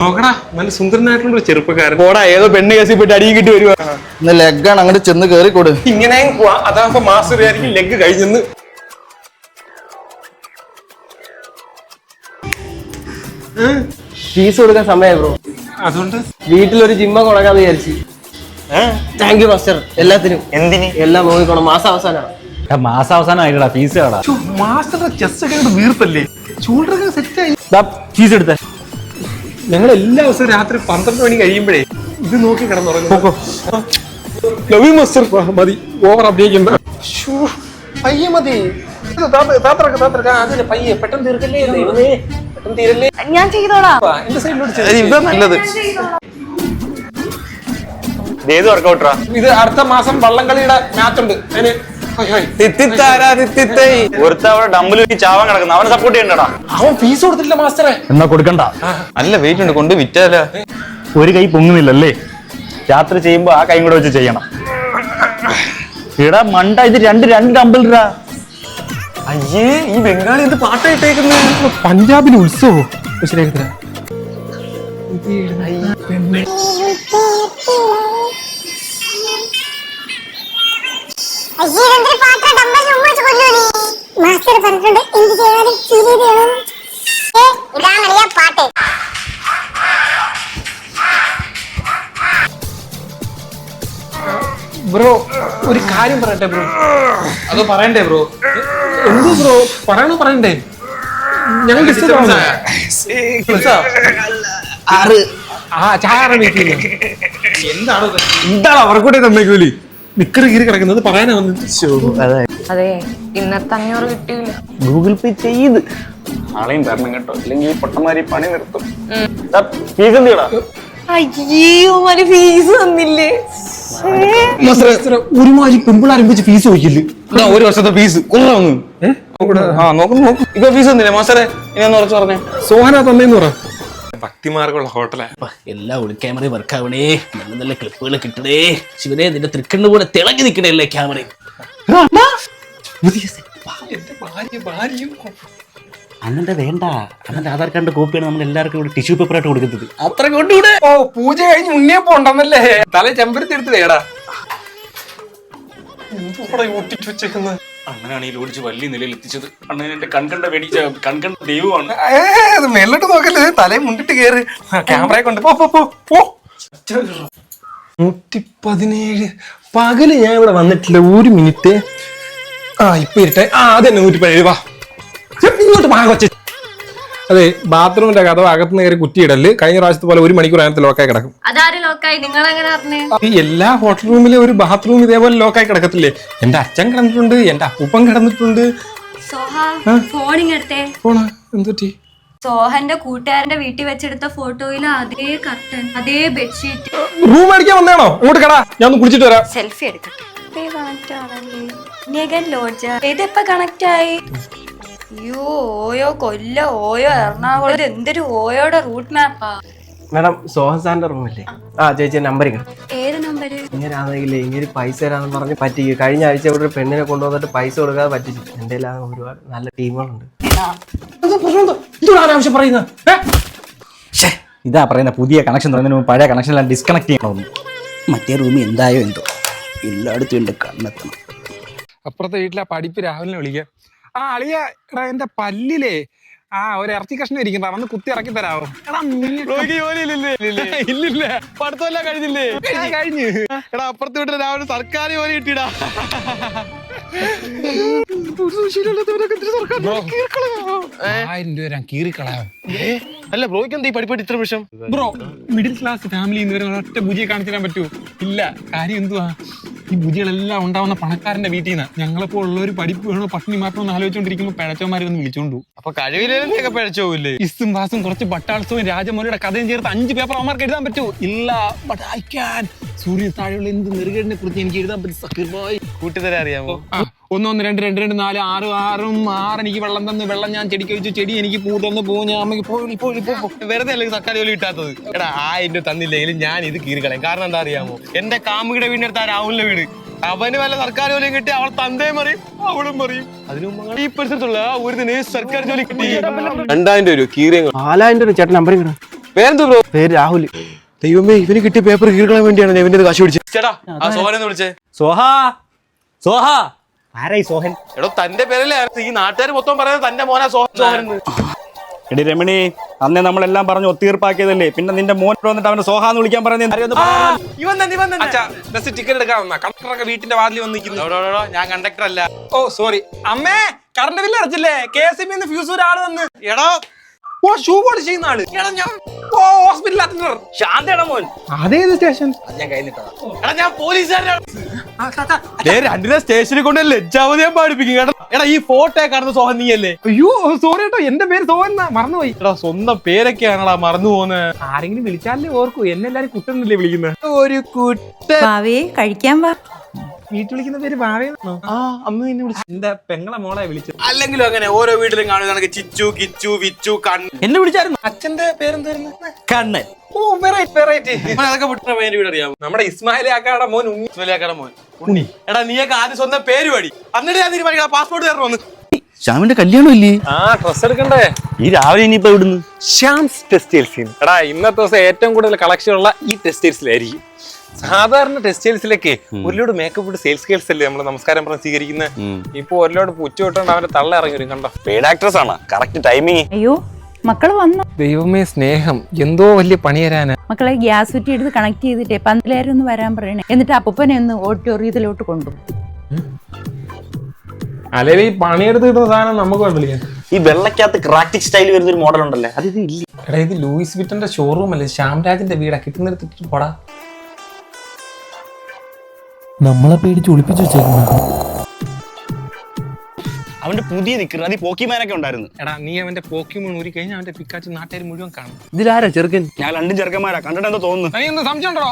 നോക്കടാ നല്ല സുന്ദരനായിട്ടുള്ള ചെറുപ്പക്കാരൻ. പോടാ, ഏതോ പെണ്ണ് കേസിൽ പോയിട്ട് അടിയും കിട്ടി വരുവാ. ലെഗാണ് അങ്ങോട്ട് ചെന്ന് കേറിക്കൊടു. ഇങ്ങനെ അതാകുമ്പോ മാസ്റ്റർ ആയിരിക്കും ലെഗ് കഴിഞ്ഞെന്ന്. ഫീസ് കൊടുക്കാൻ സമയം ബ്രോ. അതുകൊണ്ട് വീട്ടിലൊരു ജിമ്മ തുടങ്ങാന്ന് വിചാരിച്ചു. Thank you master. എല്ലാത്തിനും എന്തിന്? എല്ലാം നോക്കിക്കോണം. മാസാവസാനാണ്. മാസാവസാനം ആയിട്ടാ ഫീസ് കടാ. മാസ്റ്ററുടെ ചെസ്റ്റ് ഒക്കെ അങ്ങോട്ട് വീർപ്പല്ലേ, ഷോൾഡറൊക്കെ സെറ്റായി. ഫീസ് എടുത്ത ഞങ്ങൾ എല്ലാ ദിവസവും രാത്രി 12 മണി കഴിയുമ്പോഴേ ഇത് നോക്കി കിടന്നുറങ്ങും. മാസ്റ്റർ മതി, ഓവർ അഭിനയിക്കണ്ട. പയ്യെ മതി, പയ്യെ പെട്ടെന്ന് തീർക്കല്ലേ, പെട്ടെന്ന് തീരല്ലേ. ഞാൻ ചെയ്തോളാം. എന്റെ സൈഡിലോട്ട് ഇതാ നല്ലത്. ഏത് വർക്കൗട്ടറാ ഇത്? അടുത്ത മാസം വള്ളംകളിയുടെ മാച്ച് ഉണ്ട്. അതിന് ഒരുത്ത അവിടെ ഡമ്പിൽ ചാവാൻ കിടക്കുന്ന അവനെ സപ്പോർട്ട് ചെയ്യണ്ടടാ. അവൻ ഫീസ് കൊടുത്തില്ല മാസ്റ്ററെ. എന്നാ കൊടുക്കണ്ട. നല്ല വെയിറ്റ് ഉണ്ട്, കൊണ്ട് വിറ്റാല. ഒരു കൈ പൊങ്ങുന്നില്ലല്ലേ? രാത്രി ചെയ്യുമ്പോ ആ കൈ കൂടെ വെച്ച് ചെയ്യണം. ഇടാ മണ്ട, ഇത് രണ്ട് ഡമ്പിൾ ഇടാ. അയ്യേ, ഈ ബംഗാളി എന്ത് പാട്ടായിട്ടേക്കുന്നത്? പഞ്ചാബിന് ഉത്സവോ? ശരിയാക്കി ബ്രോ, ഒരു കാര്യം പറയട്ടെ ബ്രോ. അതോ പറയണ്ടേ ബ്രോ? എന്ത് ബ്രോ പറയണ്ടേ? ഞങ്ങൾ എന്താണ് അവർക്കൂടെ തന്നേക്കൂലി നിക്കറ് കീറി കിടക്കുന്നത് പറയാനാ വന്നത്. അതെ, ഇന്നത്തെ 500 കിട്ടിയില്ല. ഗൂഗിൾ പേ ചെയ്ത് ആളെയും തരണം കേട്ടോ, ഇല്ലെങ്കിൽ പൊട്ടന്മാരി പണി നിർത്തും. ഫീസ് എന്തിടാ? അയ്യോ, ഫീസ് തന്നില്ലേ? ഒരുമാതിരി പെമ്പിളാരംഭിച്ച് ഫീസ് ചോദിക്കില്ല. ഒരു വർഷത്തെ ഫീസ് കുറവാന്ന്. ഇപ്പൊ ഫീസ് തന്നില്ലേ മാസ്റ്ററെ? ഇനി ഉറച്ചു പറഞ്ഞേ. സോഹന തന്നേന്ന് പറ. ഭക്തിമാർഗുള്ള ഹോട്ടലാ. എല്ലാ ഒളി ക്യാമറ വർക്ക് ആവണേ, നല്ല നല്ല ക്ലിപ്പുകൾ കിട്ടണേ. ശിവനെ, നിന്റെ തൃക്കണ്ണ് പോലെ തിളങ്ങി നിൽക്കണല്ലേ ക്യാമറ. അണ്ണന്റെ വേണ്ട, അണ്ണന്റെ ആധാർ കാർഡിന്റെ കോപ്പിയാണ് നമ്മൾ എല്ലാവർക്കും ഇവിടെ ടിഷ്യൂ പേപ്പർ ആയിട്ട് കൊടുക്കുന്നത്. അത്ര കൊണ്ടുകൂടെ. ഓ, പൂജ കഴിഞ്ഞ് ഉണ്ണിയപ്പോ ഉണ്ടെന്നല്ലേ? തല ചെമ്പരത്തി എടുത്ത് വേടാ. വെച്ചേക്കുന്നത് അണ്ണനാണ് ഈ ഓടിച്ച് വലിയ നിലയിൽ എത്തിച്ചത്. അണ്ണൻ എന്റെ കൺകണ്ട വെടിച്ച കൺകണ്ട ദൈവമാണ്. മേലോട്ട് നോക്കല്ലേ, തലയും മുണ്ടിട്ട് കേറ്. ക്യാമറയെ കൊണ്ട് പോ. 117 പകല് ഞാൻ ഇവിടെ വന്നിട്ടില്ല. 1 മിനിറ്റ്. ഇപ്പൊ ഇരുട്ടെ. അതന്നെ 117. വാ ഇങ്ങോട്ട് കൊച്ചെ. അതെ, ബാത്റൂമിന്റെ കഥ അകത്തുനിന്ന് കയറി കുറ്റിയിടല്. കഴിഞ്ഞ പ്രാവശ്യത്തെ പോലെ 1 മണിക്കൂർ അതിനകത്ത് ലോക്കായി കിടക്കും. എല്ലാ ഹോട്ടൽ റൂമിലെ ഒരു ബാത്റൂം ഇതേപോലെ ലോക്കായി കിടക്കത്തില്ലേ? എന്റെ അച്ഛൻ കിടന്നിട്ടുണ്ട്, എന്റെ അപ്പൂപ്പൻ കിടന്നിട്ടുണ്ട്. ഫോണാ എന്തുപറ്റി? സോഹന്റെ കൂട്ടുകാരന്റെ വീട്ടിൽ വെച്ചെടുത്ത ഫോട്ടോയില് അതേ കർട്ടൻ, അതേ ബെഡ്ഷീറ്റ്. റൂം അടിക്കാൻ വന്നാണോ? അങ്ങോട്ട് കടാ, ഞാൻ ഒന്ന് കുളിച്ചിട്ട് വരാം. സെൽഫി എടുക്കട്ടെ. ഇതിപ്പോ കണക്ട് ആയി. അയ്യോ, ഓയോ കൊല്ലം, ഓയോ എറണാകുളം. ഇത് എന്തൊരു ഓയോടെ റൂട്ട് മാപ്പാ. മാഡം, സോഹൻ സാറിന്റെ റൂമല്ലേ? ചേച്ചി നമ്പർ ഏത് നമ്പര്? ഇങ്ങനെയാണെങ്കിലേ ഇങ്ങനെ പൈസ തരാന്ന് പറഞ്ഞ് പറ്റിക്കും. കഴിഞ്ഞ ആഴ്ച ഇവിടെ ഒരു പെണ്ണിനെ കൊണ്ടുവന്നിട്ട് പൈസ കൊടുക്കാതെ പറ്റിച്ചു. എന്റെ ഒരുപാട് നല്ല ടീമുകളുണ്ട്. ആവശ്യം പറയുന്ന ഇതാ പറയുന്ന പുതിയ കണക്ഷൻ തുടങ്ങുന്നതിന് മുമ്പ് പഴയ കണക്ഷൻ എല്ലാം ഡിസ്കണക്ട് ചെയ്യണമെന്ന്. മറ്റേ റൂമിൽ എന്തായോ എന്തോ, എല്ലായിടത്തും എന്റെ കണ്ണെത്തണം. അപ്പുറത്തെ വീട്ടിലെ പഠിപ്പ് രാഹുലിനെ വിളിക്കാം. അളിയ, എന്റെ പല്ലിലേ ഒരു ഇറച്ചി കഷ്ണം ഇരിക്കണ്ട, വന്ന് കുത്തി ഇറക്കി തരാവോ? ഇല്ലില്ല, പഠിത്തമെല്ലാം കഴിഞ്ഞില്ലേ? കഴിഞ്ഞ്. എടാ, അപ്പുറത്ത് വീട്ടിൽ രാവിലെ സർക്കാർ ജോലി കിട്ടിയിടാ. 1000 രൂപ കീറിക്കളയാം. അല്ല ബ്രോയ്ക്ക് എന്താ ഈ പഠിപ്പായിട്ട് ഇത്ര പ്രശ്നം? ബ്രോ, മിഡിൽ ക്ലാസ് ഫാമിലി ഒറ്റ ഭുജിയെ കാണിച്ചു തരാൻ പറ്റുമോ? ഇല്ല. കാര്യം എന്തുവാ, ഈ ഭുജികളെല്ലാം ഉണ്ടാവുന്ന പണക്കാരന്റെ വീട്ടിൽ നിന്ന്. ഞങ്ങളപ്പോ ഉള്ളൊരു പഠിപ്പ് വേണോ പട്ടിണി മാറ്റണമെന്ന് ആലോചിച്ചോണ്ടിരിക്കുമ്പോ പിഴച്ചവന്മാരെ ഒന്ന് വിളിച്ചോണ്ടു. അപ്പൊ കഴിവിലേക്ക് പിഴച്ചോല്ലേ? ഇസും വാസും കുറച്ച് ബട്ടാൾസവും രാജമൗലിയുടെ കഥയും ചേർത്ത് 5 പേപ്പർ അവന്മാർക്ക് എഴുതാൻ പറ്റൂ? ഇല്ല. But I can. സൂര്യൻ താഴെയുള്ള എന്ത് നെറുകേടിനെ കുറിച്ച് എനിക്ക് എഴുതാൻ പറ്റും. സക്കീർ ബോയ്, കൂട്ടിത്തരാ അറിയാമോ? 1 1 2 2 2 4 6 എനിക്ക് വെള്ളം തന്നു, വെള്ളം ഞാൻ ചെടിക്ക് വെച്ചു, ചെടി എനിക്ക് പൂ തന്നു, പൂ ഞാൻ അമ്മയ്ക്ക് വെറുതെ അല്ലെങ്കിൽ സർക്കാർ ജോലി കിട്ടാത്തത്. എടാ, 1000 രൂപ തന്നില്ലെങ്കിലും ഞാൻ ഇത് കീറിക്കളയും. കാരണം എന്താ അറിയാമോ? എന്റെ കാമുകിയുടെ വീടിനടുത്ത് രാഹുലിന്റെ വീട്. അവന് വല്ല സർക്കാർ ജോലിയും കിട്ടി അവൾ തന്തയും പറയും, അവളും പറയും. അതിനു മുമ്പ് ഈ പരിസരത്തുള്ള ഒരു സർക്കാർ ജോലി കിട്ടി. 2000 രൂപ കീറിയ. 4000 രൂപ ചേട്ടൻ നമ്പർ പേരെന്തോ ബ്രോ? പേര് രാഹുൽ. ദൈവമേ, ഇവന് കിട്ടിയ പേപ്പർ കീറുകളാൻ വേണ്ടിയാണ് ഞാൻ ഇവന്റെ കാശ് പിടിച്ചത്. ചേട്ടാ ആ സോഹനെ വിളിച്ചേ. സോഹ ആരായി സോഹൻ? എടോ തന്റെ പേരല്ലേ ഈ നാട്ടുകാർ മൊത്തം പറയുന്നത് തന്റെ മോനാ സോഹൻ. എടി രമണി, അന്നേ നമ്മളെല്ലാം പറഞ്ഞ് ഒത്തീർപ്പാക്കിയതല്ലേ, പിന്നെ നിന്റെ മോൻ വന്നിട്ട് അവനെ സോഹാന്ന് വിളിക്കാൻ പറയുന്നത്? ടിക്കറ്റ് എടുക്കാൻ വന്ന കണ്ടക്ടറൊക്കെ വീട്ടിന്റെ വാതിൽ വന്ന് നിൽക്കുന്നു. ഞാൻ കണ്ടക്ടർ അല്ല. ഓ സോറി അമ്മേ, കറണ്ട് ബില്ല് അടച്ചില്ലേ? KSB ഫ്യൂസ് ഒരാള് വന്ന്. എടോ ഓ ഷൂ പോളിഷ് ചെയ്യുന്ന ആള്. ഓ ഹോസ്പിറ്റൽ അറ്റൻഡർ. ശാന്തയുടെ മോൻ. അതേത് സ്റ്റേഷൻ? എടാ ഞാൻ പോലീസുകാരനാണ്. രണ്ടിനെ സ്റ്റേഷനിൽ കൊണ്ട് ലജ്ജാവതി ഞാൻ പാടിപ്പിക്കും കേട്ടോ. എടാ ഈ ഫോട്ടോ കാണുന്ന സോഹൻ നീയല്ലേ? അയ്യോ സോറി കേട്ടോ, എന്റെ പേര് സോഹൻ മറന്നുപോയി. എടാ സ്വന്തം പേരൊക്കെയാണടാ മറന്നു പോകുന്നത്. ആരെങ്കിലും വിളിച്ചാലേ ഓർക്കൂ, എന്നെ എല്ലാരും കുട്ടനല്ലേ വിളിക്കുന്നത്. ഒരു കുട്ട ഭാവിയെ കഴിക്കാൻ വാ. വീട്ടിൽ വിളിക്കുന്ന പേര് ഭാവേന്നാണോ? ആ അമ്മ എന്നെ വിളിച്ചു. എന്റെ പെങ്ങളെ മോളെ വിളിച്ചത്. അല്ലെങ്കിലും അങ്ങനെ ഓരോ വീട്ടിലും കാണുക ചിച്ചു കിച്ചു വിച്ചു കണ്ണൻ. എന്നെ വിളിച്ചായിരുന്നു അച്ഛന്റെ പേരെന്തായിരുന്നു? കണ്ണൻ. ഓ വെറൈറ്റി. അതൊക്കെ വിട്ട പേര് വീട് അറിയാമോ? നമ്മുടെ ഇസ്മായിലി ആക്കാടെ മോൻ ഉണ്ണി. ഇസ്മായിലിയാക്കടെ മോൻ ഉണ്ണി. എടാ നീയൊക്കെ ആദ്യം സ്വന്തം പേര് പടി, എന്നിട്ട് ഞാൻ തീരുമാനിക്കണം പാസ്പോർട്ട് തരണോന്ന്. ശ്യാമിന്റെ കല്യാണം ഇല്ലേ? ആ ഡ്രസ് എടുക്കണ്ടേ? ഈ രാവിലെ ഇനിയിപ്പോ ഇവിടുന്ന് ഷ്യാംസ് ടെക്സ്റ്റൈൽസ്. എടാ ഇന്നത്തെ ദിവസം ഏറ്റവും കൂടുതൽ കളക്ഷൻ ഉള്ള ഈ ടെക്സ്റ്റൈൽസിലായിരിക്കും. സാധാരണ ടെക്സ്റ്റൈൽസിലൊക്കെ ഒരുലോട് മേക്കപ്പ് ഇട്ട് സെയിൽസ് ഗേൾസ് അല്ലേ നമ്മൾ നമസ്കാരം പറഞ്ഞ് സ്വീകരിക്കുന്നത്. ഇപ്പൊ ഒരുലോട് പുച്ച വിട്ടോണ്ട് അവന്റെ തള്ള ഇറങ്ങി വരും. കണ്ടോ, പെയ്ഡ് ആക്ട്രസ് ആണ്. Correct timing. അയ്യോ മക്കള് വന്നു. ദൈവമേ സ്നേഹം, എന്തോ വലിയ പണി തരാനാ. മക്കളെ ഗ്യാസ് കുറ്റി എടുത്ത് കണക്ട് ചെയ്തിട്ടേ 12,000 ഒന്ന് വരാൻ പറയണേ. എന്നിട്ട് അപ്പൂപ്പനെ ഒന്ന് ഓഡിറ്റോറിയത്തിലോട്ട് കൊണ്ടുപോകും. അല്ലെങ്കിൽ ഈ പണിയെടുത്ത് കിട്ടുന്ന സാധനം നമുക്ക് വേണ്ടില്ല. ഈ വെള്ളക്കകത്ത് ക്രാറ്റിക് സ്റ്റൈൽ വരുന്ന ഒരു മോഡൽ ഉണ്ടല്ലേ, അത് ഇത് ഇല്ല. എടാ ഇത് ലൂയിസ് വിറ്റന്റെ ഷോറൂം അല്ലേ? ശ്യാംരാജിന്റെ വീടാ. കിട്ടുന്നിടത്തിട്ട് പോടാ. നമ്മളെ പേടിച്ച് ഒളിപ്പിച്ചു വെച്ചേക്കുന്നു. അവന്റെ പുതിയ നിക്കറ് അത് പോക്കിമാനൊക്കെ ഉണ്ടായിരുന്നു. എടാ നീ അവന്റെ പോക്കിമോൺ ഊരി കഴിഞ്ഞാൽ അവന്റെ പിക്കാച്ച് നാട്ടുകാർ മുഴുവൻ കാണും. ഇതിലാരാ ചെറുക്കൻ? ഞാൻ രണ്ടും ചെറുക്കന്മാരാ. കണ്ടിട്ട് എന്തോ തോന്നുന്നു. നീ എന്താ സംശയം ഉണ്ടോ?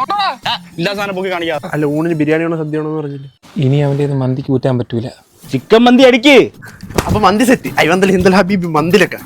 ഇല്ലാ സാധനം പൊക്കി കാണിക്കാ. അല്ല ഊണിന് ബിരിയാണിയാണോ സദ്യയാണോ പറഞ്ഞില്ല. ഇനി അവന്റെ മന്തിക്ക് ഊറ്റാൻ പറ്റൂല. ചിക്കൻ മന്തി അടിക്ക്. അപ്പൊ മന്തി സെറ്റ്. അയ്യോ ഹബീബി മന്തിലൊക്കെ